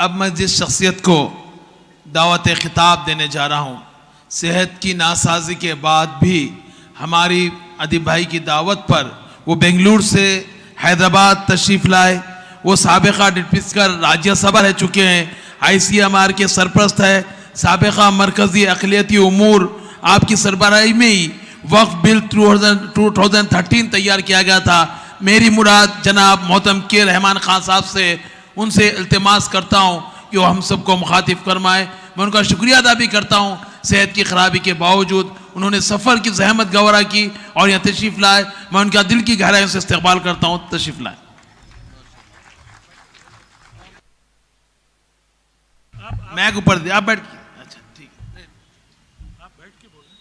अब मैं जिस शख्सियत को दावत खिताब देने जा रहा हूँ, सेहत की नासाजी के बाद भी हमारी अदीब भाई की दावत पर वो बेंगलुरु से हैदराबाद तशरीफ़ लाए। वो साबिक़ा डिप्टी स्पीकर राज्यसभा रह चुके हैं, ICMR के सरपरस्त है, साबिक़ा मरकज़ी अक़लियती उमूर, आपकी सरबराही में ही वक्फ बिल 2013 तैयार किया गया था। मेरी मुराद जनाब मोहतरम के रहमान खान साहब से उनसे इल्तिमास करता हूँ कि वो हम सबको मुखातिब फरमाए। मैं उनका शुक्रिया अदा भी करता हूँ, सेहत की खराबी के बावजूद उन्होंने सफ़र की जहमत गवारा की और यहाँ तशरीफ़ लाए। मैं उनका दिल की गहराइयों से इस्तकबाल करता हूँ, तशरीफ़ लाए। मैक ऊपर दे, आप बैठ। अच्छा ठीक है, आप बैठ के बोलें।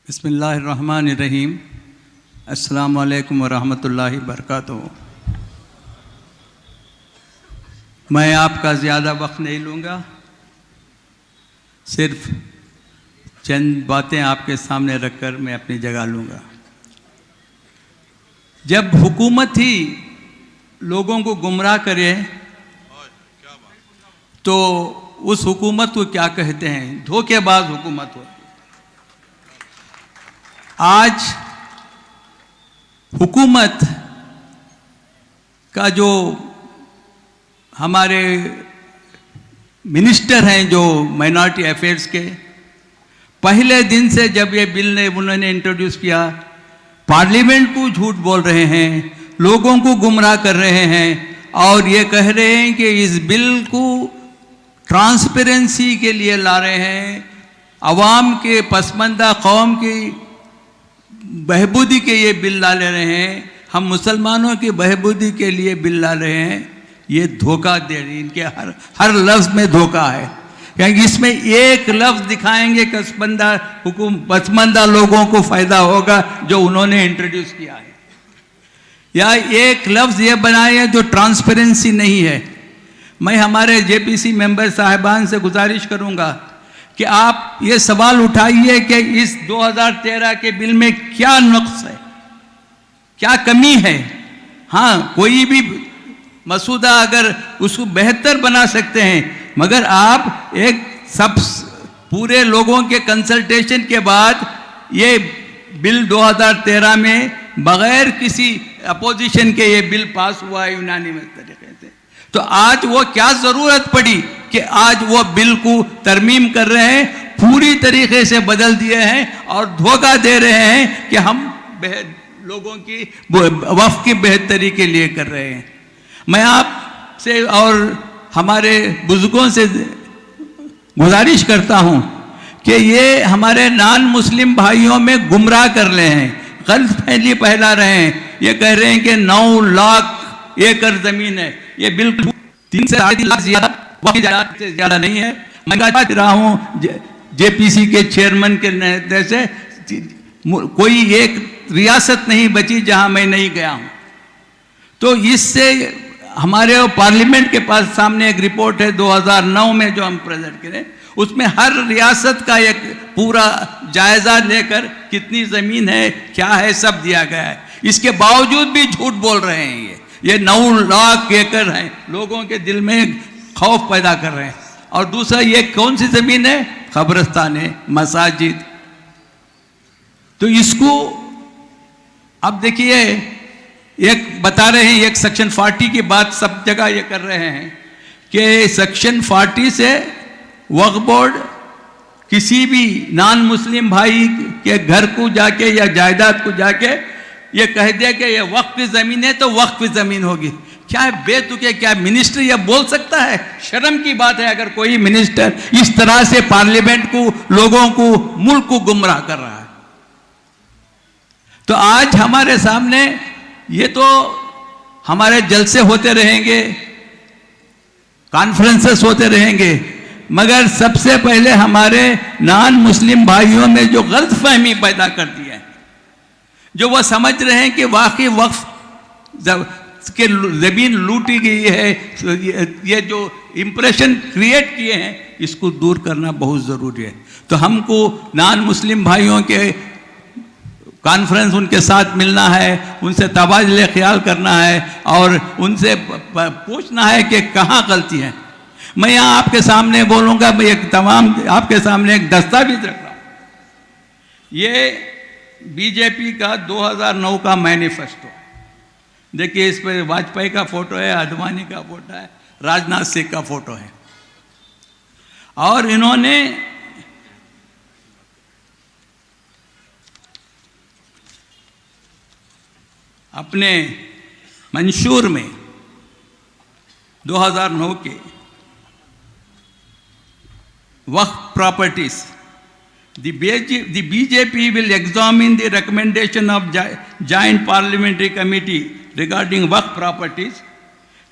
बिस्मिल्लाहिर्रहमानिर्रहीम। अस्सलामु अलैकुम वरहमतुल्लाहि बरकातुहू। मैं आपका ज़्यादा वक्त नहीं लूँगा, सिर्फ चंद बातें आपके सामने रखकर मैं अपनी जगह लूँगा। जब हुकूमत ही लोगों को गुमराह करे तो उस हुकूमत को क्या कहते हैं? धोखेबाज हुकूमत हो। आज हुकूमत का जो हमारे मिनिस्टर हैं जो माइनॉरिटी अफेयर्स के, पहले दिन से जब ये बिल ने उन्होंने इंट्रोड्यूस किया, पार्लियामेंट को झूठ बोल रहे हैं, लोगों को गुमराह कर रहे हैं और ये कह रहे हैं कि इस बिल को ट्रांसपेरेंसी के लिए ला रहे हैं, अवाम के पसमानदा कौम की बहबूदी के ये बिल ला ले रहे हैं, हम मुसलमानों की बहबूदी के लिए बिल ला रहे हैं। ये धोखा दे रही, इनके हर लफ्ज़ में धोखा है। क्योंकि इसमें एक लफ्ज़ दिखाएंगे पसमानदा लोगों को फ़ायदा होगा जो उन्होंने इंट्रोड्यूस किया है, या एक लफ्ज़ ये बनाए हैं जो ट्रांसपेरेंसी नहीं है। मैं हमारे JPC मेंबर साहिबान से गुजारिश करूँगा कि आप ये सवाल उठाइए कि इस 2013 के बिल में क्या नुक्स है, क्या कमी है। हाँ, कोई भी मसूदा अगर उसको बेहतर बना सकते हैं, मगर आप एक सब पूरे लोगों के कंसल्टेशन के बाद ये बिल 2013 में बगैर किसी अपोजिशन के ये बिल पास हुआ है यूनानिमस तरीके से। तो आज वो क्या ज़रूरत पड़ी कि आज वो बिल को तरमीम कर रहे हैं, पूरी तरीके से बदल दिए हैं और धोखा दे रहे हैं कि हम लोगों की वफ़ की बेहतरी के लिए कर रहे हैं। मैं आपसे और हमारे बुजुर्गों से गुजारिश करता हूँ कि ये हमारे नॉन मुस्लिम भाइयों में गुमराह कर रहे हैं, गलत फहमी फैला रहे हैं। ये कह रहे हैं कि 9 लाख एकड़ ज़मीन है, ये बिल्कुल 3 से 4 लाख से ज़्यादा नहीं है। मैं कह रहा हूँ JPC के चेयरमैन के नेतृत्व से कोई एक रियासत नहीं बची जहाँ मैं नहीं गया हूँ। तो इससे हमारे पार्लियामेंट के पास सामने एक रिपोर्ट है 2009 में जो हम प्रेजेंट करें, उसमें हर रियासत का एक पूरा जायज़ा लेकर कितनी ज़मीन है, क्या है, सब दिया गया है। इसके बावजूद भी झूठ बोल रहे हैं। ये 9 लाख एकड़ है, लोगों के दिल में खौफ पैदा कर रहे हैं। और दूसरा, ये कौन सी ज़मीन है? कब्रिस्तान है, मसाजिद। तो इसको अब देखिए, एक बता रहे हैं, एक सेक्शन 40 की बात सब जगह ये कर रहे हैं कि सेक्शन 40 से वक्फ बोर्ड किसी भी नॉन मुस्लिम भाई के घर को जाके या जायदाद को जाके ये कह दिया कि ये वक्फ की ज़मीन है तो वक्फ की ज़मीन होगी। क्या है बेतुके, क्या मिनिस्टर ये बोल सकता है? शर्म की बात है अगर कोई मिनिस्टर इस तरह से पार्लियामेंट को, लोगों को, मुल्क को गुमराह कर रहा है। तो आज हमारे सामने ये तो हमारे जलसे होते रहेंगे, कॉन्फ्रेंसेस होते रहेंगे, मगर सबसे पहले हमारे नॉन मुस्लिम भाइयों में जो गलतफहमी पैदा कर दी है, जो वो समझ रहे हैं कि वाकई वक्फ के ज़मीन लूटी गई है, ये जो इम्प्रेशन क्रिएट किए हैं इसको दूर करना बहुत ज़रूरी है। तो हमको नॉन मुस्लिम भाइयों के कॉन्फ्रेंस उनके साथ मिलना है, उनसे तबादले ख्याल करना है और उनसे पूछना है कि कहाँ गलती है। मैं यहाँ आपके सामने बोलूँगा, मैं एक तमाम आपके सामने एक दस्तावेज रख रहा हूँ। ये बीजेपी का 2009 का मैनिफेस्टो, देखिए इस पर वाजपेयी का फोटो है, आडवाणी का फोटो है, राजनाथ सिंह का फोटो है। और इन्होंने अपने मंशूर में 2009 के वक्फ properties, the BJP will examine the recommendation of Joint Parliamentary Committee regarding Waqf properties,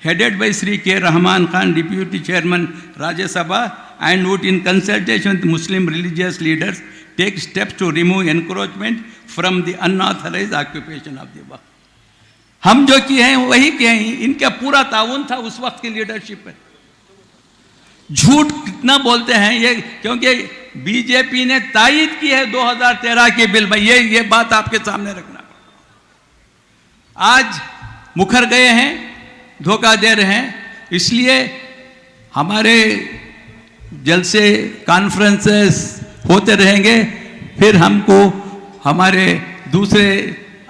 headed by Sri K. Rahman Khan, Deputy Chairman Rajya Sabha, and would, in consultation with Muslim religious leaders, take steps to remove encroachment from the unauthorized occupation of the Waqf. हम जो किए हैं वही किए हैं, इनका पूरा ताउन था उस वक्त की लीडरशिप में। झूठ कितना बोलते हैं ये, क्योंकि बीजेपी ने तायीद की है 2013 के बिल में, ये बात आपके सामने रखना। आज मुखर गए हैं, धोखा दे रहे हैं, इसलिए हमारे जलसे कॉन्फ्रेंसेस होते रहेंगे। फिर हमको हमारे दूसरे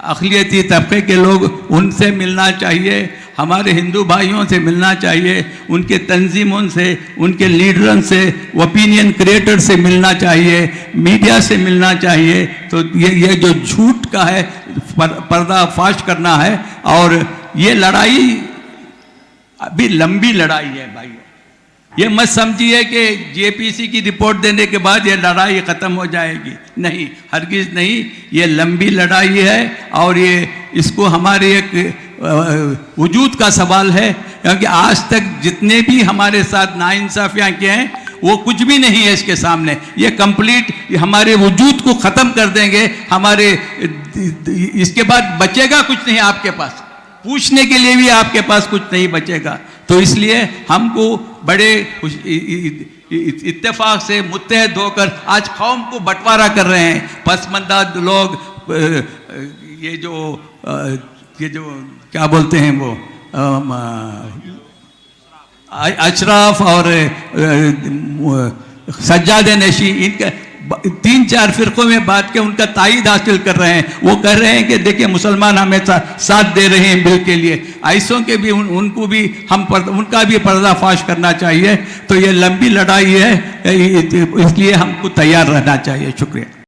अक़लियती तबके के लोग, उनसे मिलना चाहिए, हमारे हिंदू भाइयों से मिलना चाहिए, उनके तंजीमों से, उनके लीडरों से, ओपिनियन क्रिएटर से मिलना चाहिए, मीडिया से मिलना चाहिए। तो ये जो झूठ का है पर्दाफाश करना है। और ये लड़ाई अभी लंबी लड़ाई है भाइयों, ये मत समझिए कि जेपीसी की रिपोर्ट देने के बाद ये लड़ाई ख़त्म हो जाएगी, नहीं, हरगिज़ नहीं। ये लंबी लड़ाई है और ये इसको हमारे एक वजूद का सवाल है, क्योंकि आज तक जितने भी हमारे साथ नाइंसाफियाँ किए हैं वो कुछ भी नहीं है इसके सामने। ये कंप्लीट हमारे वजूद को ख़त्म कर देंगे, हमारे इसके बाद बचेगा कुछ नहीं आपके पास, पूछने के लिए भी आपके पास कुछ नहीं बचेगा। तो इसलिए हमको बड़े इत्तेफाक से मुत्तहद होकर आज कौम को बंटवारा कर रहे हैं। पसमंदा लोग, ये जो क्या बोलते हैं वो अशराफ और सज्जाद नशी, इनका 3-4 फिरकों में बांट के उनका तायीद हासिल कर रहे हैं। वो कह रहे हैं कि देखिए मुसलमान हमेशा साथ दे रहे हैं बिल के लिए, ऐसों के भी उनको भी उनका भी पर्दाफाश करना चाहिए। तो ये लंबी लड़ाई है, इसलिए हमको तैयार रहना चाहिए। शुक्रिया।